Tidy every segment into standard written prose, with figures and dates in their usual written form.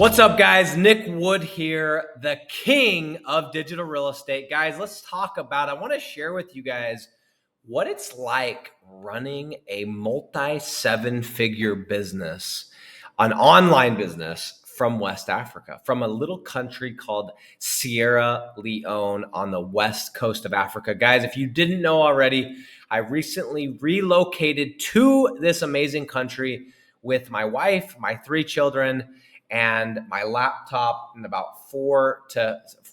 What's up, guys? Nick Wood here, the king of digital real estate. Guys, let's talk about, I want to share with you guys what it's like running a multi-seven-figure business, an online business from West Africa, from a little country called Sierra Leone on the west coast of Africa. Guys, if you didn't know already, I recently relocated to this amazing country with my wife, my 3 children, and my laptop, and about four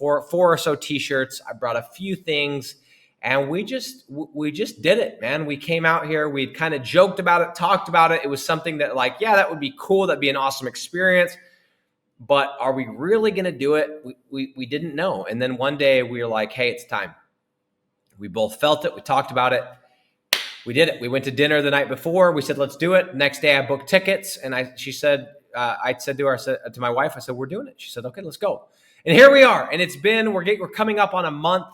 or so t-shirts. I brought a few things, and we just did it, man. We came out here, we kind of joked about it, talked about it. It was something that, like, yeah, that would be cool, that'd be an awesome experience, but are we really going to do it? We didn't know. And then one day we were like, hey, it's time. We both felt it, we talked about it, we did it. We went to dinner the night before, we said, let's do it. Next day I booked tickets, and I said to my wife, I said, we're doing it. She said, okay, let's go. And here we are. And it's been, we're coming up on a month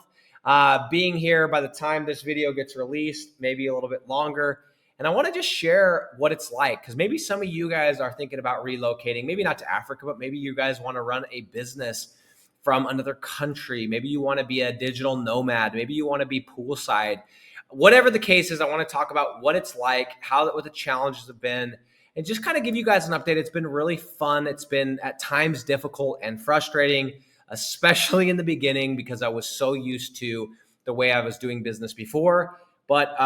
being here by the time this video gets released, maybe a little bit longer. And I want to just share what it's like, because maybe some of you guys are thinking about relocating, maybe not to Africa, but maybe you guys want to run a business from another country. Maybe you want to be a digital nomad. Maybe you want to be poolside. Whatever the case is, I want to talk about what it's like, what the challenges have been, and just kind of give you guys an update. It's been really fun. It's been at times difficult and frustrating, especially in the beginning, because I was so used to the way I was doing business before. But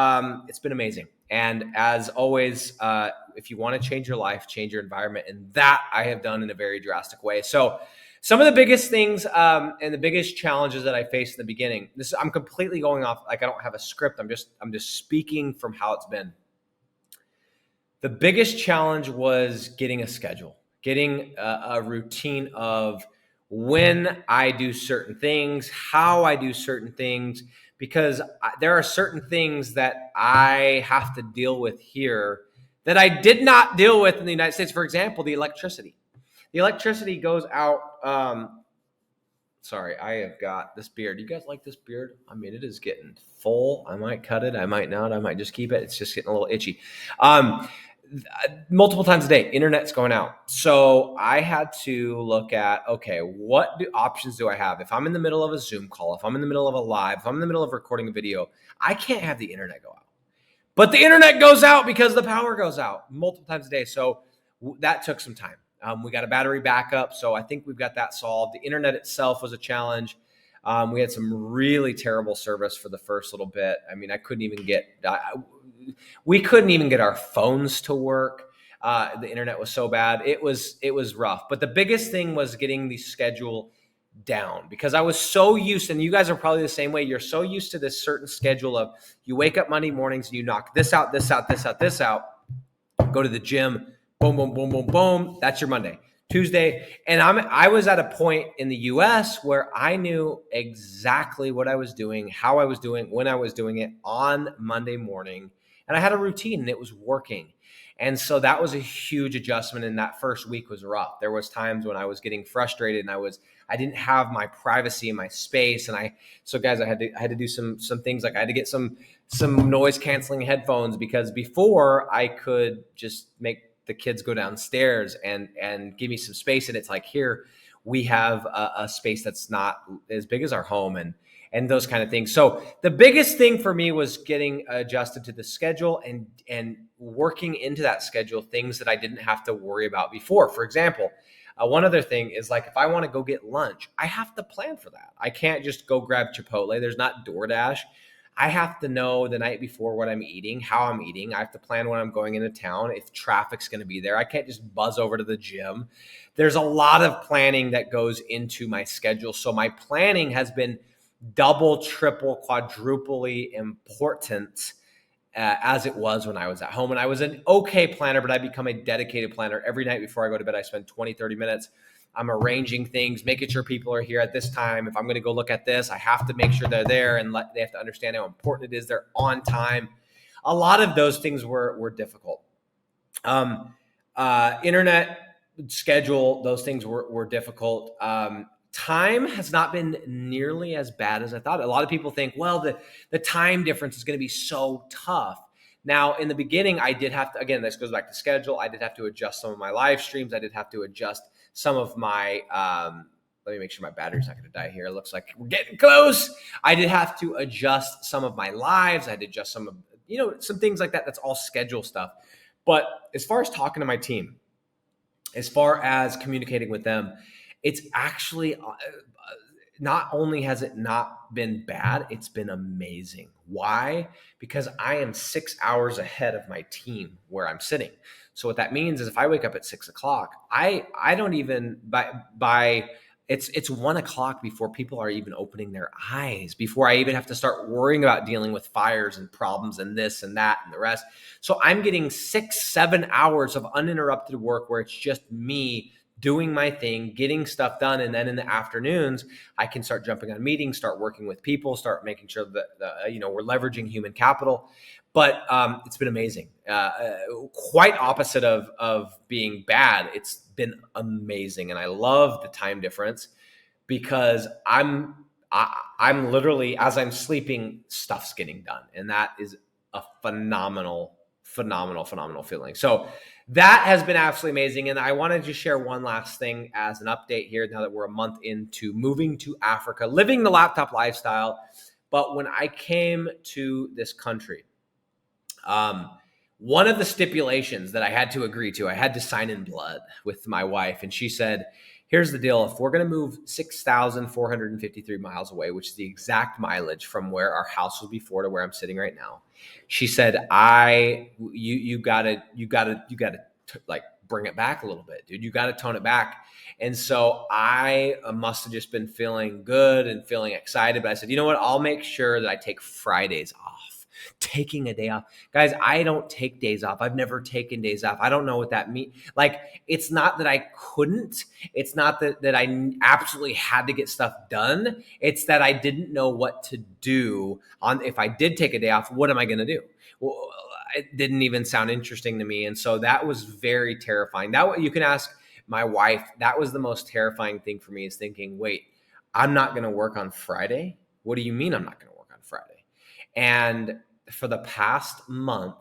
it's been amazing. And as always, if you want to change your life, change your environment. And that I have done in a very drastic way. So some of the biggest things and the biggest challenges that I faced in the beginning, I'm completely going off, like I don't have a script. I'm just speaking from how it's been. The biggest challenge was getting a schedule, getting a routine of when I do certain things, how I do certain things, because there are certain things that I have to deal with here that I did not deal with in the United States. For example, the electricity. The electricity goes out. Sorry, I have got this beard. You guys like this beard? I mean, it is getting full. I might cut it. I might not. I might just keep it. It's just getting a little itchy. Multiple times a day, internet's going out. So I had to look at, okay, what options do I have? If I'm in the middle of a Zoom call, if I'm in the middle of a live, if I'm in the middle of recording a video, I can't have the internet go out. But the internet goes out because the power goes out multiple times a day. So that took some time. We got a battery backup, so I think we've got that solved. The internet itself was a challenge. We had some really terrible service for the first little bit. I mean, we couldn't even get our phones to work. The internet was so bad. It was rough. But the biggest thing was getting the schedule down, because I was so used, and you guys are probably the same way. You're so used to this certain schedule of, you wake up Monday mornings and you knock this out, this out, this out, this out, go to the gym, boom, boom, boom, boom, boom. That's your Monday. Tuesday. And I was at a point in the US where I knew exactly what I was doing, how I was doing, when I was doing it on Monday morning. And I had a routine and it was working. And so that was a huge adjustment. And that first week was rough. There was times when I was getting frustrated and I didn't have my privacy and my space. So guys, I had to do some things, like I had to get some noise canceling headphones, because before I could just make the kids go downstairs and give me some space. And it's like, here we have a space that's not as big as our home, and those kind of things. So the biggest thing for me was getting adjusted to the schedule and working into that schedule things that I didn't have to worry about before. For example, one other thing is, like, if I want to go get lunch, I have to plan for that. I can't just go grab Chipotle. There's not DoorDash. I have to know the night before what I'm eating, how I'm eating. I have to plan when I'm going into town, if traffic's going to be there. I can't just buzz over to the gym. There's a lot of planning that goes into my schedule. So my planning has been double, triple, quadruply important as it was when I was at home. And I was an okay planner, but I become a dedicated planner. Every night before I go to bed, I spend 20, 30 minutes. I'm arranging things, making sure people are here at this time. If I'm going to go look at this, I have to make sure they're there, and they have to understand how important it is they're on time. A lot of those things were difficult. Internet schedule, those things were difficult. Time has not been nearly as bad as I thought. A lot of people think, well, the time difference is going to be so tough. Now, in the beginning, I did have to, again, this goes back to schedule. I did have to adjust some of my live streams. I did have to adjust some of my, let me make sure my battery's not going to die here. It looks like we're getting close. I did have to adjust some of my lives. I had to adjust some of, some things like that. That's all schedule stuff. But as far as talking to my team, as far as communicating with them, it's actually not only has it not been bad, it's been amazing. Why? Because I am 6 hours ahead of my team where I'm sitting. So what that means is if I wake up at 6 o'clock, I don't even by it's 1 o'clock before people are even opening their eyes, before I even have to start worrying about dealing with fires and problems and this and that and the rest. So I'm getting 6-7 hours of uninterrupted work where it's just me doing my thing, getting stuff done. And then in the afternoons, I can start jumping on meetings, start working with people, start making sure that, we're leveraging human capital. But it's been amazing. Quite opposite of being bad. It's been amazing. And I love the time difference because I'm literally, as I'm sleeping, stuff's getting done. And that is a phenomenal feeling. So that has been absolutely amazing. And I want to just share one last thing as an update here now that we're a month into moving to Africa, living the laptop lifestyle. But when I came to this country, one of the stipulations that I had to agree to, I had to sign in blood with my wife. And she said, here's the deal. If we're going to move 6,453 miles away, which is the exact mileage from where our house was before to where I'm sitting right now, she said, you gotta like bring it back a little bit, dude. You got to tone it back. And so I must have just been feeling good and feeling excited. But I said, you know what? I'll make sure that I take Fridays off. Taking a day off. Guys, I don't take days off. I've never taken days off. I don't know what that means. Like, it's not that I couldn't. It's not that I absolutely had to get stuff done. It's that I didn't know what to do if I did take a day off. What am I going to do? Well, it didn't even sound interesting to me. And so that was very terrifying. That you can ask my wife. That was the most terrifying thing for me, is thinking, wait, I'm not going to work on Friday? What do you mean I'm not going to work on Friday? And for the past month,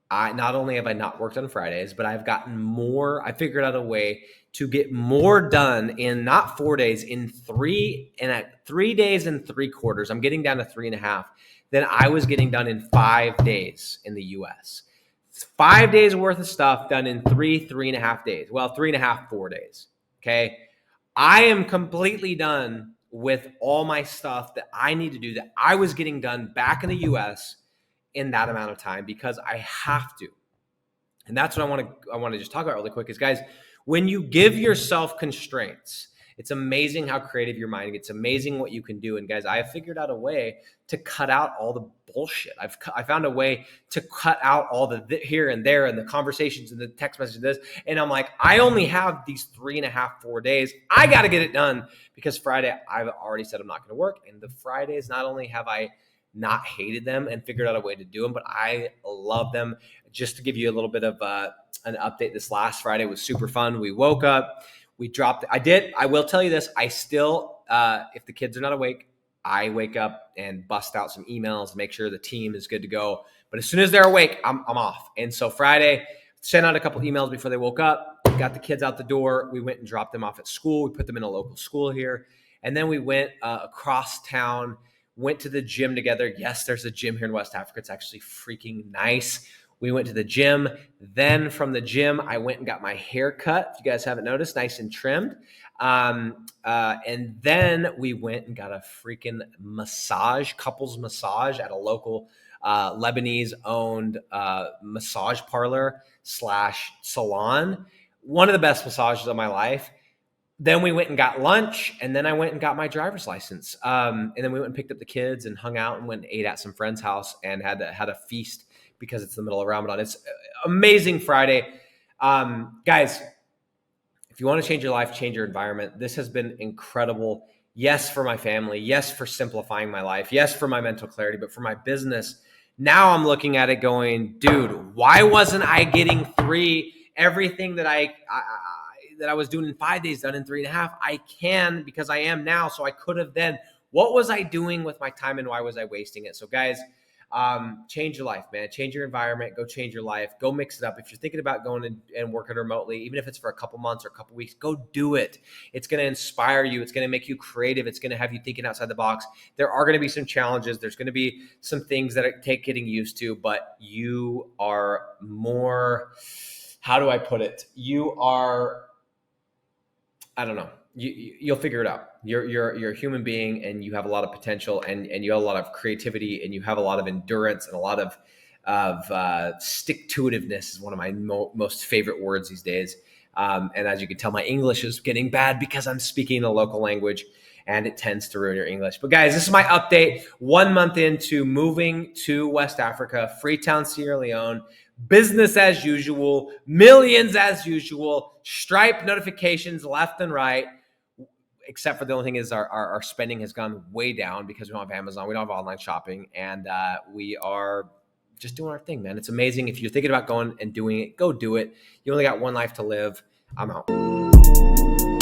I not only have I not worked on Fridays, but I've gotten more. I figured out a way to get more done in not 4 days, in 3 days and 3/4. I'm getting down to 3.5 than I was getting done in 5 days in the US. It's 5 days worth of stuff done in 3.5 days. Well, 3.5, 4 days. Okay. I am completely done with all my stuff that I need to do that I was getting done back in the US in that amount of time, because I have to. And that's what I want to just talk about really quick is, guys, when you give yourself constraints, it's amazing how creative your mind gets. It's amazing what you can do. And guys, I have figured out a way to cut out all the bullshit. I found a way to cut out all the here and there and the conversations and the text messages. And I'm like, I only have these 3.5, 4 days. I got to get it done, because Friday, I've already said I'm not going to work. And the Fridays, not only have I not hated them and figured out a way to do them, but I love them. Just to give you a little bit of an update, this last Friday was super fun. We woke up, we dropped. I will tell you this. I still, if the kids are not awake, I wake up and bust out some emails, make sure the team is good to go. But as soon as they're awake, I'm off. And so Friday, sent out a couple emails before they woke up, got the kids out the door. We went and dropped them off at school. We put them in a local school here. And then we went across town, went to the gym together. Yes, there's a gym here in West Africa. It's actually freaking nice. We went to the gym. Then from the gym, I went and got my hair cut. If you guys haven't noticed, nice and trimmed. And then we went and got a freaking couples massage at a local Lebanese-owned massage parlor / salon. One of the best massages of my life. Then we went and got lunch, and then I went and got my driver's license. And then we went and picked up the kids and hung out and went and ate at some friend's house and had a feast, because it's the middle of Ramadan. It's amazing Friday. Guys, if you want to change your life, change your environment, this has been incredible. Yes, for my family. Yes, for simplifying my life. Yes, for my mental clarity. But for my business, now I'm looking at it going, dude, why wasn't I getting everything that I was doing in 5 days done in 3.5? I can, because I am now. So I could have then. What was I doing with my time, and why was I wasting it? So guys, change your life, man. Change your environment. Go change your life. Go mix it up. If you're thinking about going and working remotely, even if it's for a couple months or a couple weeks, go do it. It's going to inspire you. It's going to make you creative. It's going to have you thinking outside the box. There are going to be some challenges. There's going to be some things that take getting used to, but you are more, how do I put it? You are, I don't know. You'll figure it out. You're a human being, and you have a lot of potential, and you have a lot of creativity, and you have a lot of endurance, and a lot of stick to itiveness is one of my most favorite words these days. And as you can tell, my English is getting bad because I'm speaking a local language, and it tends to ruin your English. But guys, this is my update. 1 month into moving to West Africa, Freetown, Sierra Leone. Business as usual, millions as usual, Stripe notifications left and right. Except for the only thing is our spending has gone way down because we don't have Amazon, we don't have online shopping, and we are just doing our thing, man. It's amazing. If you're thinking about going and doing it, go do it. You only got one life to live. I'm out.